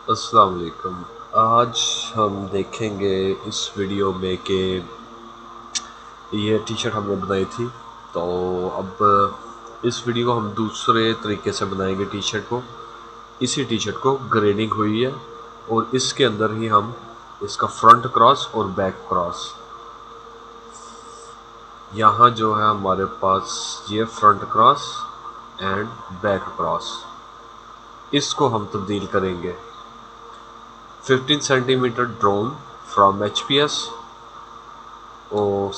अस्सलाम वालेकुम। आज हम देखेंगे इस वीडियो में कि ये टी शर्ट हमने बनाई थी। तो अब इस वीडियो को हम दूसरे तरीके से बनाएंगे। टी शर्ट को, इसी टी शर्ट को ग्रेडिंग हुई है और इसके अंदर ही हम इसका फ्रंट क्रॉस और बैक क्रॉस, यहाँ जो है हमारे पास ये front cross and back cross, इसको हम तब्दील करेंगे। 15 सेंटीमीटर ड्रोन फ्रॉम HPS और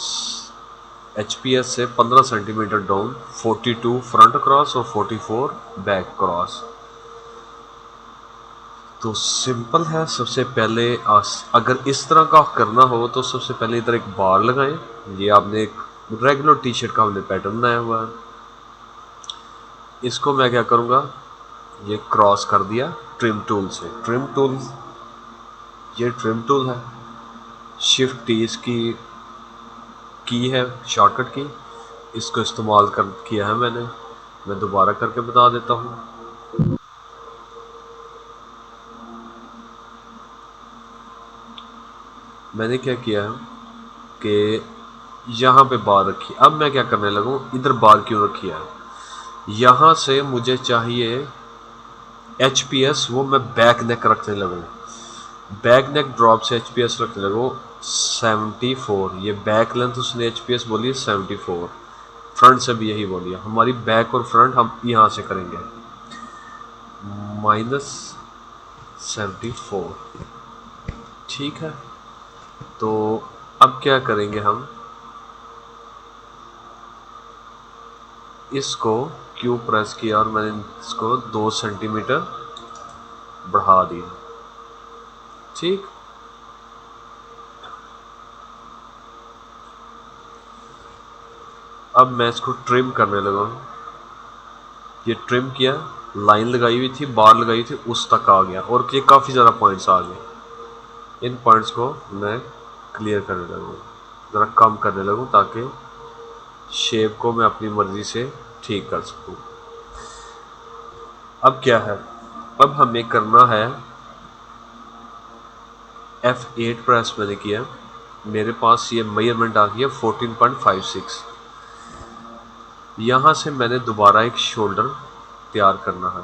HPS से 15 सेंटीमीटर डाउन, 42 फ्रंट क्रॉस और 44 बैक क्रॉस। तो सिंपल है। सबसे पहले अगर इस तरह का करना हो तो सबसे पहले इधर एक बार लगाएं। ये आपने एक रेगुलर टी शर्ट का हमने पैटर्न बनाया हुआ है। इसको मैं क्या करूँगा, ये क्रॉस कर दिया ट्रिम टूल से। ट्रिम टूल, ये ट्रिम टूल है। शिफ्ट टी इसकी की है, शॉर्टकट की। इसको इस्तेमाल कर किया है मैंने। मैं दोबारा करके बता देता हूँ। मैंने क्या किया है कि यहाँ पे बार रखी। अब मैं क्या करने लगूँ, इधर बार क्यों रखी है, यहाँ से मुझे चाहिए HPS, वो मैं बैक नेक रखने लगूँ। बैक नेक ड्रॉप से HPS रखने लगूँ 74। ये बैक लेंथ उसने HPS बोली है 74। फ्रंट से भी यही बोली है। हमारी बैक और फ्रंट हम यहाँ से करेंगे -74। ठीक है। तो अब क्या करेंगे, हम इसको क्यू प्रेस किया और मैंने इसको 2 सेंटीमीटर बढ़ा दिया। ठीक। अब मैं इसको ट्रिम करने लगा। ये ट्रिम किया, लाइन लगाई हुई थी, बार लगाई थी, उस तक आ गया और ये काफ़ी ज़्यादा पॉइंट्स आ गए। इन पॉइंट्स को मैं क्लियर करने लगूँ, ज़रा कम करने लगूँ ताकि शेप को मैं अपनी मर्ज़ी से ठीक कर सकूँ। अब क्या है, अब हमें करना है F8 प्रेस मैंने किया। मेरे पास ये मेजरमेंट आ गया 14.56। यहाँ से मैंने दोबारा एक शोल्डर तैयार करना है।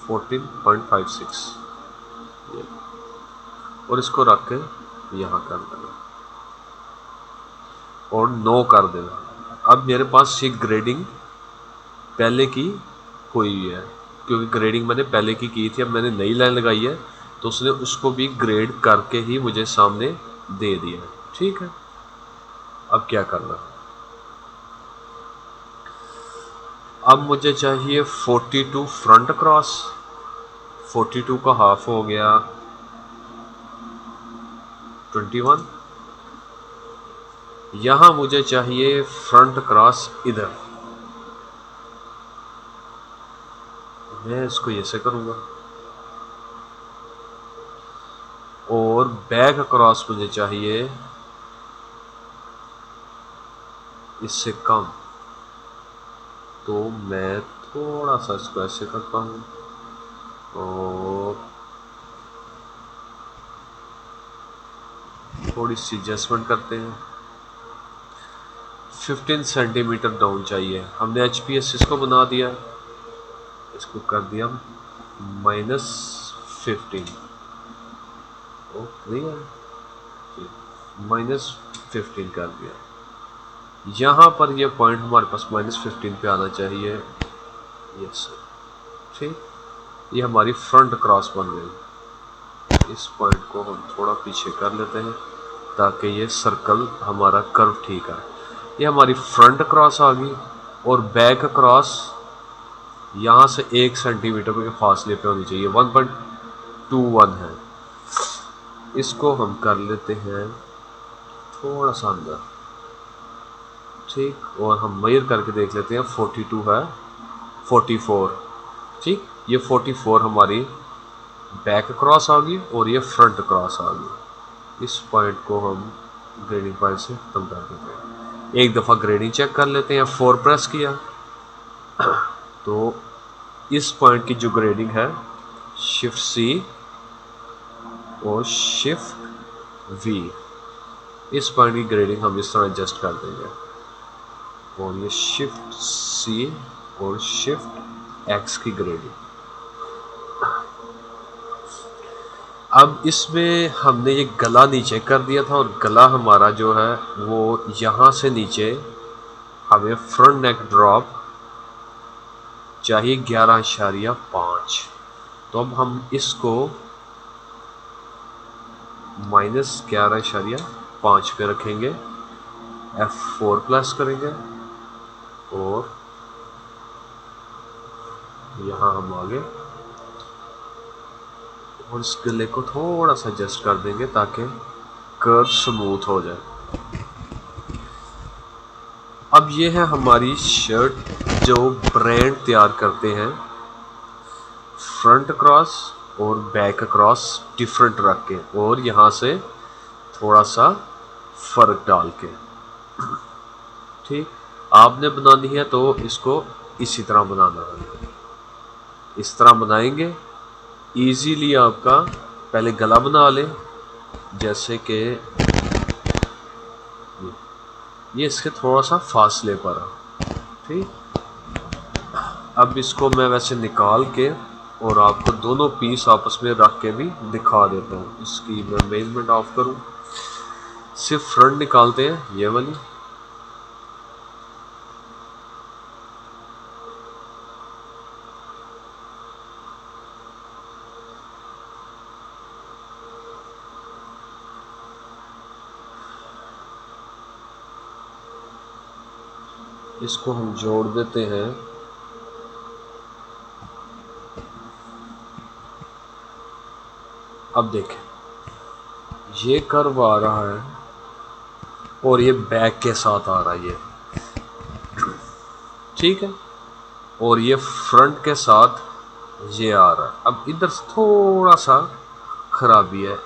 फोर्टीन पॉइंट फाइव सिक्स, और इसको रख के यहाँ कर देना और 9 कर देना। अब मेरे पास ये ग्रेडिंग पहले की हुई है, क्योंकि ग्रेडिंग मैंने पहले की थी। अब मैंने नई लाइन लगाई है तो उसने उसको भी ग्रेड करके ही मुझे सामने दे दिया। ठीक है। अब क्या करना, अब मुझे चाहिए 42 फ्रंट क्रॉस। 42 का हाफ हो गया 21। यहाँ मुझे चाहिए फ्रंट क्रॉस इधर। मैं इसको ऐसे करूँगा और बैक क्रॉस मुझे चाहिए इससे कम। तो मैं थोड़ा सा इसको ऐसे करता हूँ और थोड़ी सी एडजस्टमेंट करते हैं। 15 सेंटीमीटर डाउन चाहिए। हमने HPS इसको बना दिया, इसको कर दिया -15। ओके, -15 कर दिया। यहाँ पर ये पॉइंट हमारे पास -15 पे आना चाहिए। यस, ठीक। ये हमारी फ्रंट क्रॉस बन गई। इस पॉइंट को हम थोड़ा पीछे कर लेते हैं ताकि ये सर्कल हमारा कर्व ठीक है। ये हमारी फ्रंट क्रॉस आ गई और बैक क्रॉस यहाँ से 1 सेंटीमीटर के फासले पे होनी चाहिए। 1.21 है। इसको हम कर लेते हैं थोड़ा सा अंदर। ठीक। और हम मेजर करके देख लेते हैं 42 है 44। ठीक। ये 44 हमारी बैक क्रॉस आ गई और ये फ्रंट क्रॉस आ गई। इस पॉइंट को हम ग्रेडिंग पॉइंट से खत्म कर देते हैं। एक दफ़ा ग्रेडिंग चेक कर लेते हैं। 4 प्रेस किया, तो इस पॉइंट की जो ग्रेडिंग है शिफ्ट सी और शिफ्ट वी, इस पॉइंट की ग्रेडिंग हम इस तरह एडजस्ट कर देंगे। और ये शिफ्ट सी और शिफ्ट एक्स की ग्रेडिंग। अब इसमें हमने ये गला नीचे कर दिया था, और गला हमारा जो है वो यहाँ से नीचे हमें फ्रंट नेक ड्रॉप चाहिए 11.5। तो अब हम इसको -11.5 पे रखेंगे, F4 प्लस करेंगे और यहाँ हम आगे और इस गले को थोड़ा सा एडजस्ट कर देंगे ताकि कर्व स्मूथ हो जाए। अब ये है हमारी शर्ट जो ब्रांड तैयार करते हैं, फ्रंट क्रॉस और बैक क्रॉस डिफरेंट रख के और यहाँ से थोड़ा सा फर्क डाल के। ठीक, आपने बनानी है तो इसको इसी तरह बनाना है। इस तरह बनाएंगे इजीली। आपका पहले गला बना लें, जैसे कि ये इसके थोड़ा सा फासले पर है। ठीक, अब इसको मैं वैसे निकाल के और आपको दोनों पीस आपस में रख के भी दिखा देता हूँ। इसकी मैं मेजरमेंट ऑफ करूँ, सिर्फ फ्रंट निकालते हैं ये वाली। इसको हम जोड़ देते हैं। अब देखें ये कर्व आ रहा है और ये बैक के साथ आ रहा है ये, ठीक है, और ये फ्रंट के साथ ये आ रहा है। अब इधर से थोड़ा सा खराबी है,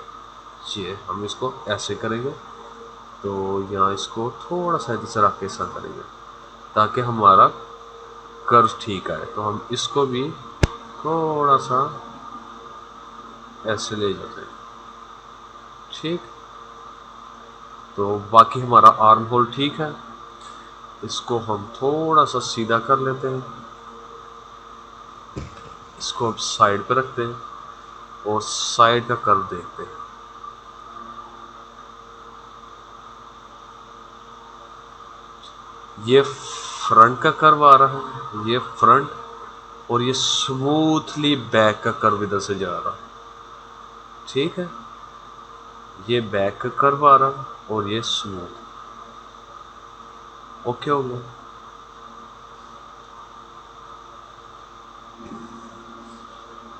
ये हम इसको ऐसे करेंगे तो यहाँ इसको थोड़ा सा इधर से रख के ऐसा करेंगे ताकि हमारा कर्व ठीक आए। तो हम इसको भी थोड़ा सा ऐसे ले जाते हैं। ठीक, तो बाकी हमारा आर्म होल ठीक है। इसको हम थोड़ा सा सीधा कर लेते हैं, इसको अब साइड पे रखते हैं और साइड का कर्व देखते हैं। ये फ्रंट का कर्व आ रहा है, ये फ्रंट, और ये स्मूथली बैक का कर्व इधर से जा रहा है। ठीक है, ये बैक का कर्व आ रहा है और ये स्मूथ। ओके हो गया।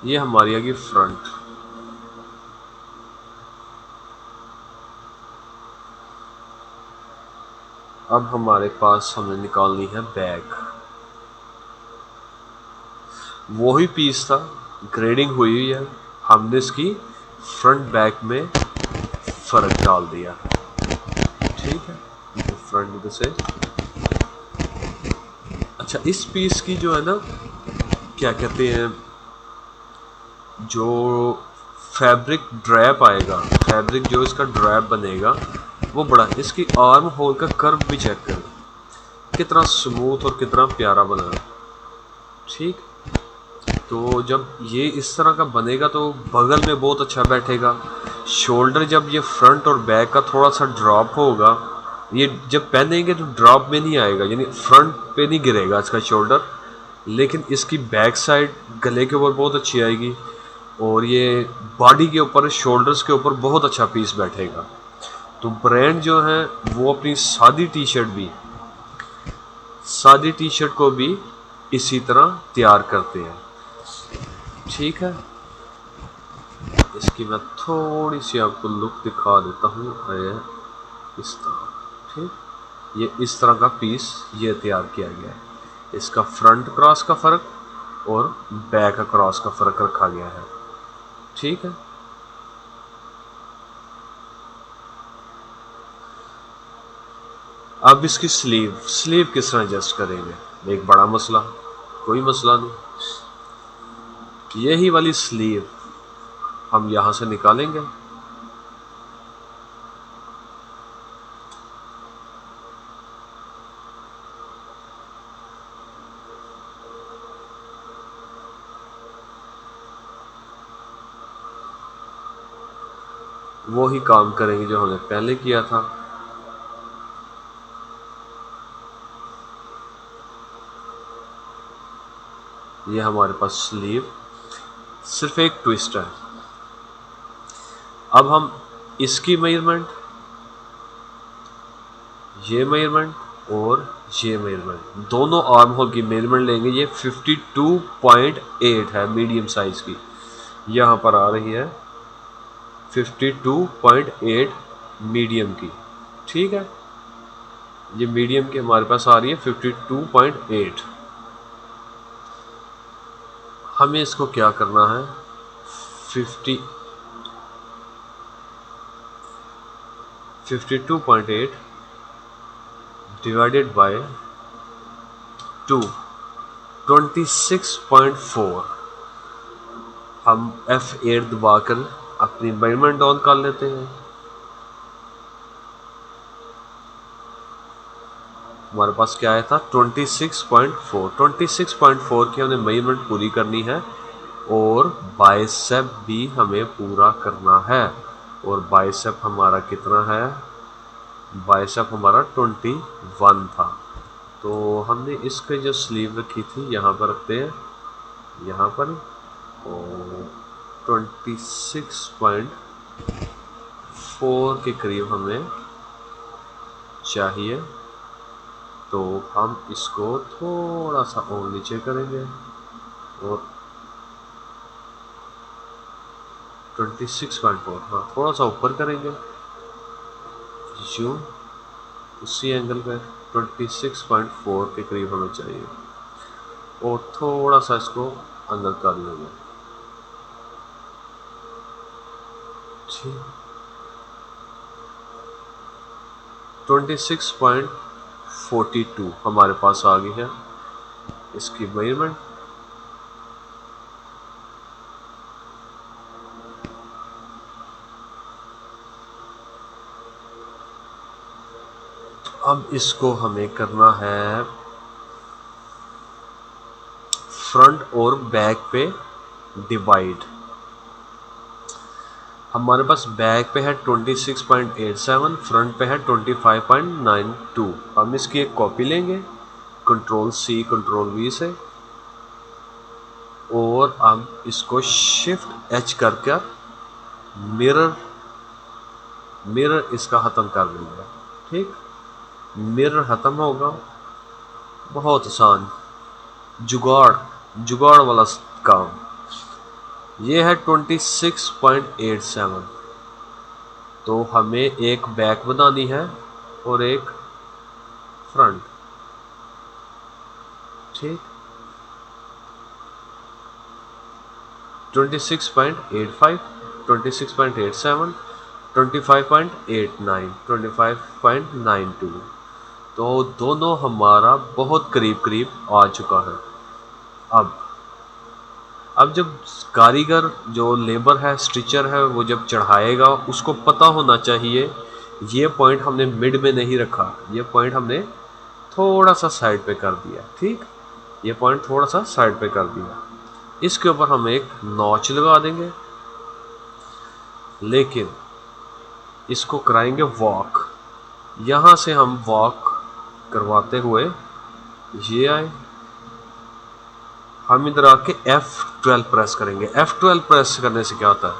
ये हमारी आ गई फ्रंट। अब हमारे पास हमें निकालनी है बैक। वही पीस था, ग्रेडिंग हुई है, हमने इसकी फ्रंट बैक में फर्क डाल दिया। ठीक है, तो फ्रंट इधर से। अच्छा, इस पीस की जो है ना, क्या कहते हैं, जो फैब्रिक ड्रैप आएगा, फैब्रिक जो इसका ड्रैप बनेगा वो बड़ा। इसकी आर्म होल का कर्व भी चेक करें कितना स्मूथ और कितना प्यारा बना। ठीक, तो जब ये इस तरह का बनेगा तो बगल में बहुत अच्छा बैठेगा। शोल्डर जब ये फ्रंट और बैक का थोड़ा सा ड्रॉप होगा, ये जब पहनेंगे तो ड्रॉप में नहीं आएगा, यानी फ्रंट पे नहीं गिरेगा इसका शोल्डर, लेकिन इसकी बैक साइड गले के ऊपर बहुत अच्छी आएगी और ये बॉडी के ऊपर, शोल्डर्स के ऊपर बहुत अच्छा पीस बैठेगा। तो ब्रांड जो है वो अपनी सादी टी शर्ट को भी इसी तरह तैयार करते हैं। ठीक है, इसकी मैं थोड़ी सी आपको लुक दिखा देता हूँ इस तरह। ठीक, ये इस तरह का पीस ये तैयार किया गया है। इसका फ्रंट क्रॉस का फ़र्क और बैक क्रॉस का फ़र्क रखा गया है। ठीक है, अब इसकी स्लीव किस तरह एडजस्ट करेंगे, एक बड़ा मसला। कोई मसला नहीं। यही वाली स्लीव हम यहाँ से निकालेंगे। वो ही काम करेंगे जो हमने पहले किया था। ये हमारे पास स्लीव, सिर्फ एक ट्विस्ट है। अब हम इसकी मेजरमेंट, ये मेजरमेंट और ये मेजरमेंट, दोनों आर्म होल की मेजरमेंट लेंगे। ये 52.8 है मीडियम साइज की, यहाँ पर आ रही है 52.8 मीडियम की। ठीक है, ये मीडियम की हमारे पास आ रही है 52.8। हमें इसको क्या करना है, 52.8 डिवाइडेड बाय 2, 26.4। हम F8 दबाकर अपनी मेजरमेंट डाउन कर लेते हैं। हमारे पास क्या आया था, 26.4। 26.4 की हमने मेजरमेंट पूरी करनी है और बाइसेप भी हमें पूरा करना है। और बाइसेप हमारा कितना है, बाइसेप हमारा 21 था। तो हमने इसके जो स्लीव रखी थी यहाँ पर रखते हैं, यहाँ पर, और 26.4 के करीब हमें चाहिए। तो हम इसको थोड़ा सा और नीचे करेंगे और 26.4, हाँ थोड़ा सा ऊपर करेंगे यूँ, उसी एंगल पे 26.4 के करीब हमें चाहिए और थोड़ा सा इसको अंदर कर लेंगे। ठीक, 26.42 हमारे पास आ गई है इसकी मेजरमेंट। अब इसको हमें करना है फ्रंट और बैक पे डिवाइड। हमारे पास बैक पे है 26.87, फ्रंट पे है 25.92। हम इसकी एक कॉपी लेंगे Ctrl+C Ctrl+V से और हम इसको Shift+H करके मिरर इसका ख़त्म कर देंगे। ठीक, मिरर ख़त्म होगा, बहुत आसान, जुगाड़ वाला काम। ये है 26.87, तो हमें एक बैक बनानी है और एक फ्रंट। ठीक, 26.85, 26.87, 25.89, 25.92, तो दोनों हमारा बहुत करीब करीब आ चुका है। अब जब कारीगर जो लेबर है, स्टिचर है, वो जब चढ़ाएगा उसको पता होना चाहिए ये पॉइंट हमने मिड में नहीं रखा, ये पॉइंट हमने थोड़ा सा साइड पे कर दिया। ठीक, ये पॉइंट थोड़ा सा साइड पे कर दिया। इसके ऊपर हम एक नॉच लगा देंगे, लेकिन इसको कराएंगे वॉक। यहाँ से हम वॉक करवाते हुए ये आए, हम इधर आके F12 प्रेस करेंगे। F12 प्रेस करने से क्या होता है,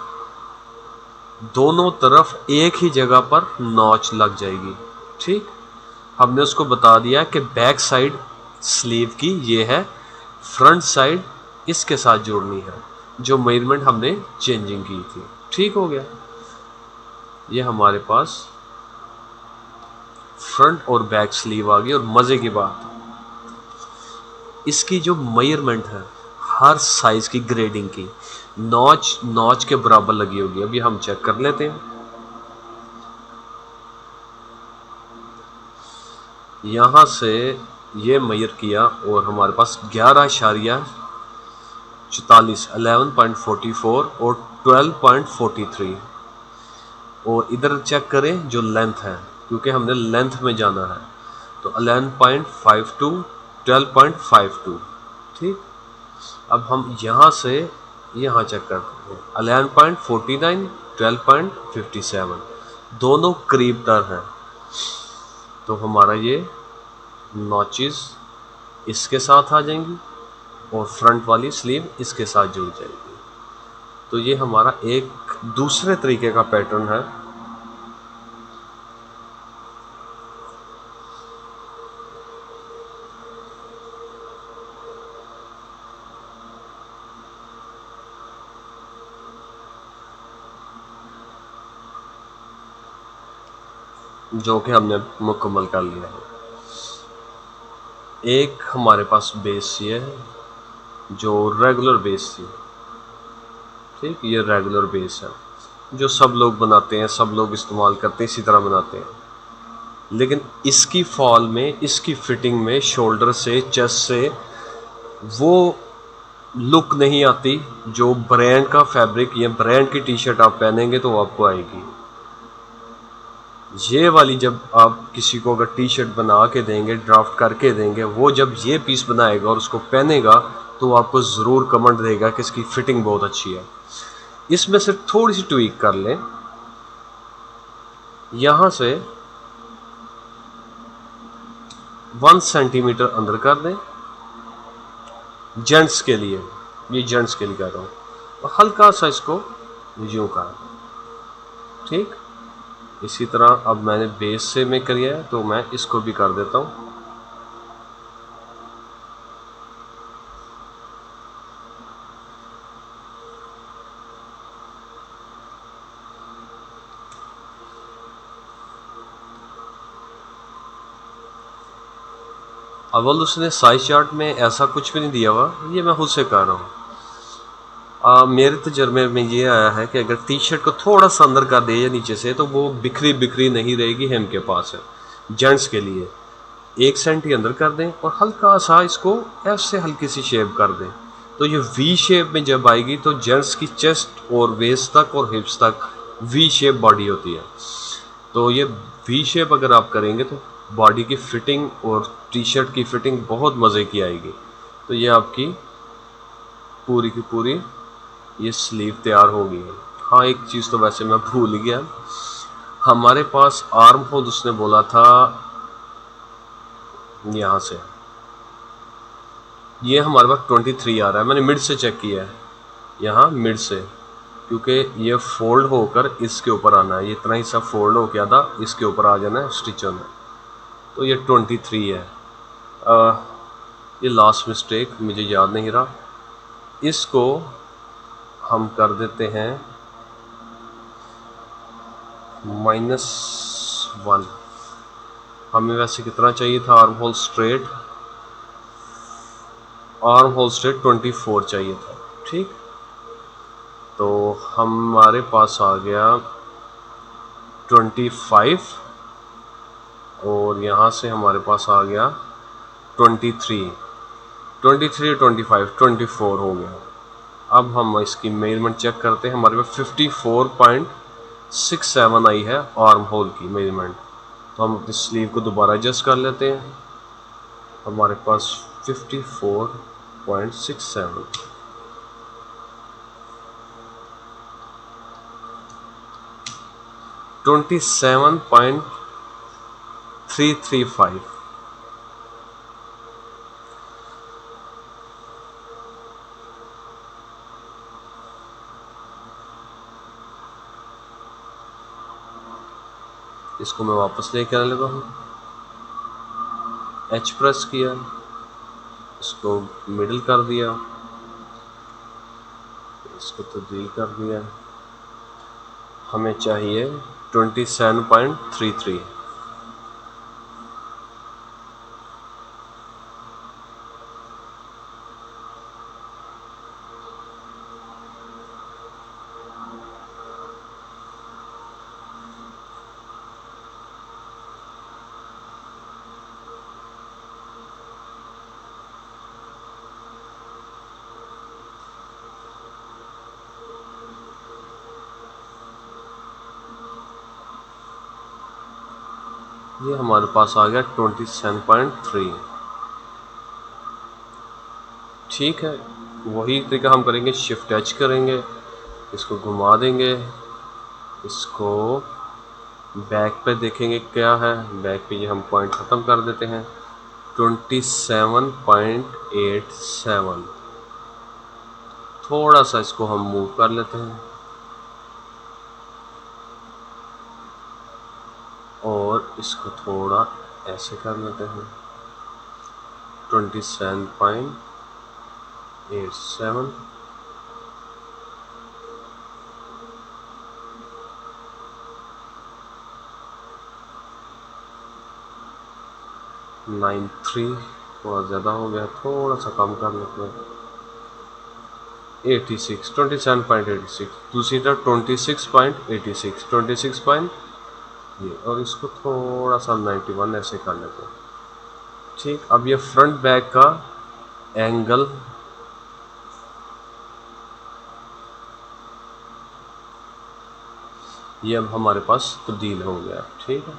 दोनों तरफ एक ही जगह पर नॉच लग जाएगी। ठीक, हमने उसको बता दिया कि बैक साइड स्लीव की ये है, फ्रंट साइड इसके साथ जोड़नी है, जो मेजरमेंट हमने चेंजिंग की थी। ठीक हो गया, ये हमारे पास फ्रंट और बैक स्लीव आ गई। और मज़े की बात, इसकी जो मेजरमेंट है हर साइज की ग्रेडिंग की नॉच के बराबर लगी होगी। अभी हम चेक कर लेते हैं। यहाँ से ये मेजर किया और हमारे पास 11.44 11.44 और 12.43। और इधर चेक करें जो लेंथ है, क्योंकि हमने लेंथ में जाना है, तो 11.52 12.52। ठीक, अब हम यहाँ से यहाँ चेक करते हैं 11.49 12.57, दोनों करीब तर हैं। तो हमारा ये नॉचेस इसके साथ आ जाएंगी और फ्रंट वाली स्लीव इसके साथ जुड़ जाएगी। तो ये हमारा एक दूसरे तरीके का पैटर्न है। जो कि हमने मुकम्मल कर लिया है। एक हमारे पास बेस ये है जो रेगुलर बेस थी। ठीक, ये रेगुलर बेस है जो सब लोग बनाते हैं, सब लोग इस्तेमाल करते हैं, इसी तरह बनाते हैं। लेकिन इसकी फॉल में, इसकी फिटिंग में शोल्डर से, चेस्ट से वो लुक नहीं आती जो ब्रांड का फैब्रिक या ब्रांड की टी शर्ट आप पहनेंगे तो आपको आएगी। ये वाली जब आप किसी को अगर टी शर्ट बना के देंगे, ड्राफ्ट करके देंगे, वो जब ये पीस बनाएगा और उसको पहनेगा तो आपको ज़रूर कमेंट देगा कि इसकी फिटिंग बहुत अच्छी है। इसमें सिर्फ थोड़ी सी ट्वीक कर लें, यहाँ से 1 सेंटीमीटर अंदर कर दें, जेंट्स के लिए, ये जेंट्स के लिए कह रहा हूँ, और हल्का सा इसको यूँ कर। ठीक, इसी तरह अब मैंने बेस से में किया है तो मैं इसको भी कर देता हूँ। अव्वल उसने साइज चार्ट में ऐसा कुछ भी नहीं दिया हुआ, ये मैं खुद से कर रहा हूँ। मेरे तजर्बे में ये आया है कि अगर टी शर्ट को थोड़ा सा अंदर कर दे या नीचे से तो वो बिखरी बिखरी नहीं रहेगी, हेम के पास है। जेंट्स के लिए 1 सेंटी अंदर कर दें और हल्का सा इसको ऐसे हल्की सी शेप कर दें, तो ये वी शेप में जब आएगी तो जेंट्स की चेस्ट और वेस्ट तक और हिप्स तक वी शेप बॉडी होती है। तो ये वी शेप अगर आप करेंगे तो बॉडी की फिटिंग और टी शर्ट की फिटिंग बहुत मज़े की आएगी। तो ये आपकी पूरी की पूरी ये स्लीव तैयार हो गई है। हाँ, एक चीज़ तो वैसे मैं भूल गया, हमारे पास आर्म होल उसने बोला था यहाँ से, ये हमारे पास 23 आ रहा है। मैंने मिड से चेक किया है, यहाँ मिड से, क्योंकि ये फोल्ड होकर इसके ऊपर आना है, ये इतना हिस्सा फोल्ड होकर आधा इसके ऊपर आ जाना है स्टिच होना, तो ये 23 है। ये लास्ट मिस्टेक मुझे याद नहीं रहा, इसको हम कर देते हैं -1। हमें वैसे कितना चाहिए था arm hole straight? Arm hole straight 24 चाहिए था। ठीक, तो हमारे पास आ गया 25 और यहाँ से हमारे पास आ गया 23 23 25 24 हो गया। अब हम इसकी मेजरमेंट चेक करते हैं, हमारे पास 54.67 आई है आर्म होल की मेजरमेंट। तो हम अपनी स्लीव को दोबारा एडजस्ट कर लेते हैं, हमारे पास 54.67, 27.335। इसको मैं वापस लेके आने लगा हूँ, एच प्रेस किया, इसको मिडिल कर दिया, इसको तब्दील कर दिया, हमें चाहिए 27.33। ये हमारे पास आ गया 27.3। ठीक है, वही तरीका हम करेंगे, शिफ्ट टच करेंगे, इसको घुमा देंगे, इसको बैक पे देखेंगे क्या है, बैक पे ये हम पॉइंट ख़त्म कर देते हैं 27.87। थोड़ा सा इसको हम मूव कर लेते हैं और इसको थोड़ा ऐसे कर लेते हैं 27.87। नाइन थ्री थोड़ा ज़्यादा हो गया, थोड़ा सा कम कर लेते हैं 86, 27.86। दूसरी तरफ 26.86, 26 पॉइंट ये, और इसको थोड़ा सा 91 ऐसे कर लेते हैं। ठीक, अब ये फ्रंट बैक का एंगल ये अब हमारे पास तब्दील हो गया। ठीक है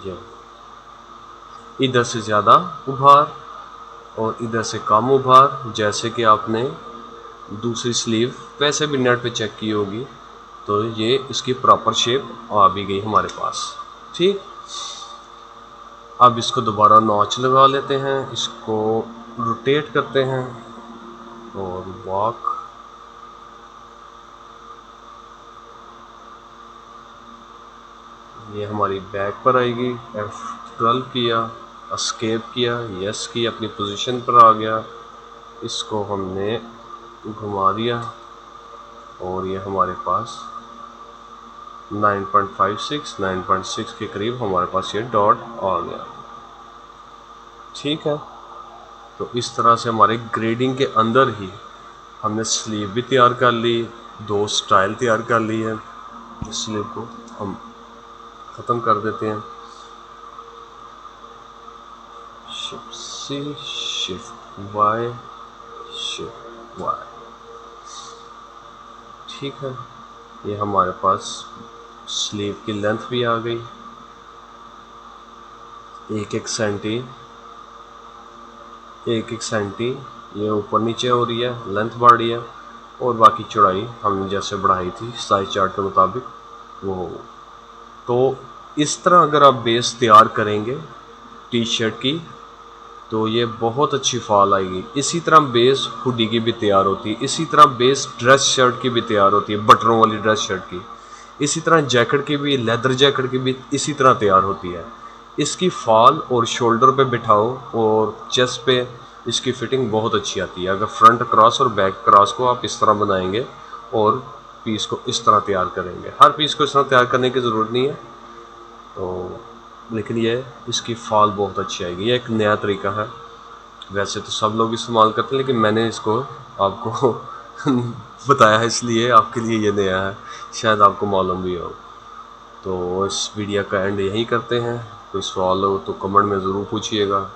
जी, इधर से ज़्यादा उभार और इधर से कम उभार, जैसे कि आपने दूसरी स्लीव वैसे भी नेट पे चेक की होगी, तो ये इसकी प्रॉपर शेप आ भी गई हमारे पास। ठीक, अब इसको दोबारा नॉच लगा लेते हैं, इसको रोटेट करते हैं और वॉक, ये हमारी बैक पर आएगी। F12 किया, एस्केप किया, यस की, अपनी पोजीशन पर आ गया, इसको हमने घुमा दिया और ये हमारे पास 9.56 9.6 के करीब हमारे पास ये डॉट आ गया। ठीक है, तो इस तरह से हमारे ग्रेडिंग के अंदर ही हमने स्लीव भी तैयार कर ली, दो स्टाइल तैयार कर ली है। इस स्लीव को हम ख़त्म कर देते हैं, shift C, shift Y, shift Y. ठीक है, ये हमारे पास स्लीव की लेंथ भी आ गई, 1-1 सेंटी, 1-1 सेंटी ये ऊपर नीचे हो रही है, लेंथ बढ़ रही है, और बाकी चौड़ाई हमने जैसे बढ़ाई थी साइज चार्ट के मुताबिक वो। तो इस तरह अगर आप बेस तैयार करेंगे टी शर्ट की तो ये बहुत अच्छी फॉल आएगी। इसी तरह बेस हुडी की भी तैयार होती है, इसी तरह बेस ड्रेस शर्ट की भी तैयार होती है, बटनों वाली ड्रेस शर्ट की, इसी तरह जैकेट की भी, लेदर जैकेट की भी इसी तरह तैयार होती है। इसकी फॉल और शोल्डर पे बिठाओ और चेस्ट पे इसकी फिटिंग बहुत अच्छी आती है। अगर फ्रंट क्रॉस और बैक क्रॉस को आप इस तरह बनाएंगे और पीस को इस तरह तैयार करेंगे, हर पीस को इस तरह तैयार करने की ज़रूरत नहीं है, तो लेकिन ये इसकी फॉल बहुत अच्छी आएगी। ये एक नया तरीका है, वैसे तो सब लोग इस्तेमाल करते हैं, लेकिन मैंने इसको आपको बताया है, इसलिए आपके लिए ये नया है, शायद आपको मालूम भी हो। तो इस वीडियो का एंड यहीं करते हैं। कोई सवाल हो तो कमेंट में ज़रूर पूछिएगा।